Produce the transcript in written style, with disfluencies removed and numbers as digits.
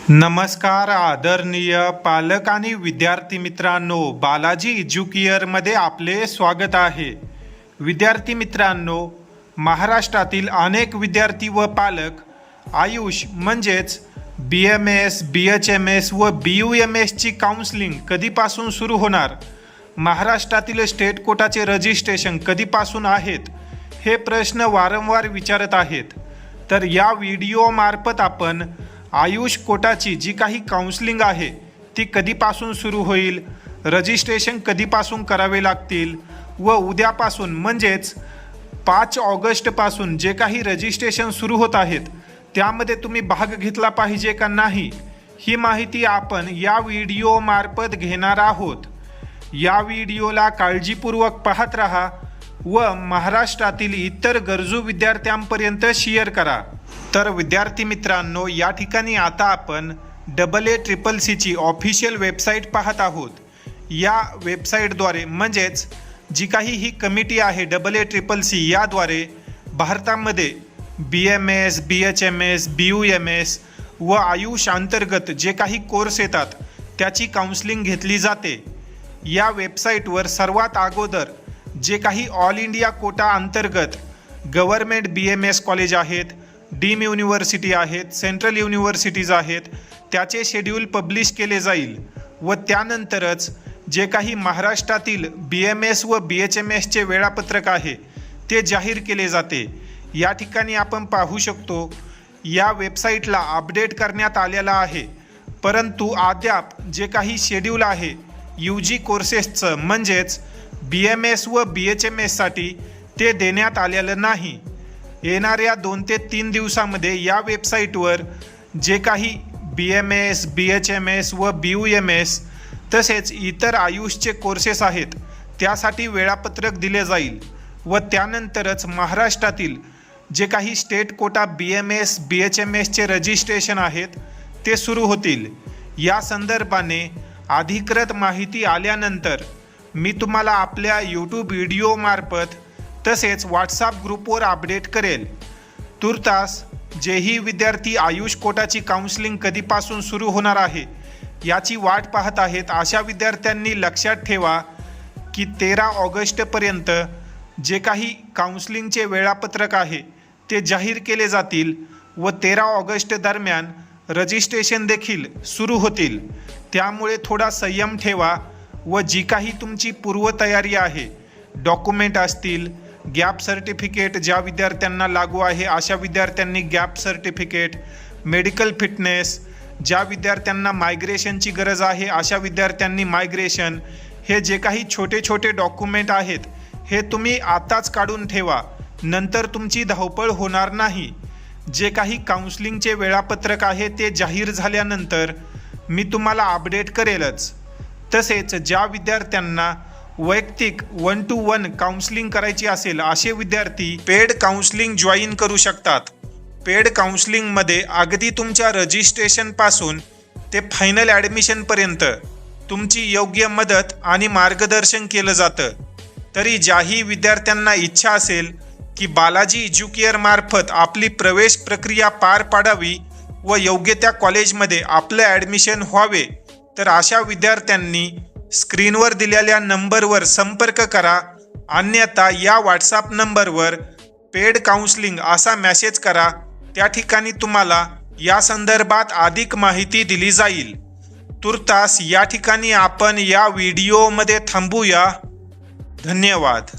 नमस्कार आदरणीय पालक आणि विद्यार्थी मित्रांनो, बालाजी एज्युकेअरमध्ये आपले स्वागत आहे। विद्यार्थी मित्रांनो, महाराष्ट्रातील अनेक विद्यार्थी व पालक आयुष म्हणजेच BMS, BHMS व BUMS ची काउन्सिलिंग कधीपासून सुरू होणार, महाराष्ट्रातील स्टेट कोटाचे रजिस्ट्रेशन कधीपासून आहेत, हे प्रश्न वारंवार विचारत आहेत। तर या व्हिडिओमार्फत आपण आयुष कोटाची जी काही काउन्सिलिंग आहे ती कधीपासून सुरू होईल, रजिस्ट्रेशन कधीपासून करावे लागतील व उद्यापासून म्हणजेच 5 ऑगस्टपासून जे काही रजिस्ट्रेशन सुरू होत आहेत त्यामध्ये तुम्ही भाग घेतला पाहिजे का नाही, ही माहिती आपण या व्हिडिओमार्फत घेणार आहोत। या व्हिडिओला काळजीपूर्वक पाहत रहा व महाराष्ट्रातील इतर गरजू विद्यार्थ्यांपर्यंत शेअर करा। तर विद्यार्थी मित्रांनो, या ठिकाणी आता आपण AACCC ची ऑफिशियल वेबसाईट पाहत आहोत। या वेबसाईटद्वारे म्हणजेच जी काही ही कमिटी आहे AACCC याद्वारे भारतामध्ये BMS, BHMS, BUMS व आयुष अंतर्गत जे काही कोर्स येतात त्याची काउन्सिलिंग घेतली जाते। या वेबसाईटवर सर्वात अगोदर जे काही ऑल इंडिया कोटा अंतर्गत गव्हर्नमेंट BMS कॉलेज आहेत, डीम युनिव्हर्सिटी आहेत, सेंट्रल युनिव्हर्सिटीज आहेत, त्याचे शेड्यूल पब्लिश केले जाईल व त्यानंतरच जे काही महाराष्ट्रातील BMS व BHMS चे वेळापत्रक आहे ते जाहीर केले जाते। या ठिकाणी आपण पाहू शकतो या वेबसाईटला अपडेट करण्यात आलेला आहे, परंतु अद्याप जे काही शेड्यूल आहे UG कोर्सेसचं म्हणजेच BMS व BHMS साठी ते देण्यात आलेलं नाही। येणाऱ्या 2 ते 3 दिवसामध्ये या वेबसाईटवर जे काही BMS, BHMS व BUMS तसेच इतर आयुषचे कोर्सेस आहेत त्यासाठी वेळापत्रक दिले जाईल व त्यानंतरच महाराष्ट्रातील जे काही स्टेट कोटा BMS, BHMS चे रजिस्ट्रेशन आहेत ते सुरू होतील। या संदर्भाने अधिकृत माहिती आल्यानंतर मी तुम्हाला आपल्या YouTube व्हिडिओमार्फत तसेच WhatsApp ग्रुपवर अपडेट करेल। तुर्तास जेही विद्यार्थी आयुष कोटाची काउन्सिलिंग कधीपासून सुरू होणार आहे याची वाट पाहत आहेत अशा विद्यार्थ्यांनी लक्षात ठेवा की 13 ऑगस्टपर्यंत जे काही काउन्सिलिंगचे वेळापत्रक आहे ते जाहीर केले जातील व 13 ऑगस्ट दरम्यान रजिस्ट्रेशन देखील सुरू होतील। त्यामुळे थोडा संयम ठेवा व जी काही तुमची पूर्वतयारी आहे, डॉक्युमेंट असतील, गॅप सर्टिफिकेट ज्या विद्यार्थ्यांना लागू आहे अशा विद्यार्थ्यांनी गॅप सर्टिफिकेट, मेडिकल फिटनेस, ज्या विद्यार्थ्यांना मायग्रेशनची गरज आहे अशा विद्यार्थ्यांनी मायग्रेशन, हे जे काही छोटे छोटे डॉक्युमेंट आहेत हे तुम्ही आताच काढून ठेवा, नंतर तुमची धावपळ होणार नाही। जे काही काउन्सिलिंगचे वेळापत्रक आहे ते जाहीर झाल्यानंतर मी तुम्हाला अपडेट करेलच। तसेच ज्या विद्यार्थ्यांना वैयक्तिक 1 to 1 काउन्सिलिंग करायची असेल असे विद्यार्थी पेड काउन्सिलिंग जॉईन करू शकतात। पेड काउन्सिलिंगमध्ये अगदी तुमच्या रजिस्ट्रेशनपासून ते फायनल ॲडमिशनपर्यंत तुमची योग्य मदत आणि मार्गदर्शन केलं जातं। तरी ज्याही विद्यार्थ्यांना इच्छा असेल की बालाजी एज्युकेअरमार्फत आपली प्रवेश प्रक्रिया पार पाडावी व योग्य त्या कॉलेजमध्ये आपलं ॲडमिशन व्हावे, तर अशा विद्यार्थ्यांनी स्क्रीनवर दिलेल्या नंबरवर संपर्क करा, अन्यथा या WhatsApp नंबरवर पेड काउन्सिलिंग असा मेसेज करा। त्या ठिकाणी तुम्हाला या संदर्भात अधिक माहिती दिली जाईल। तुर्तास या ठिकाणी आपण या व्हिडिओमध्ये थांबूया। धन्यवाद।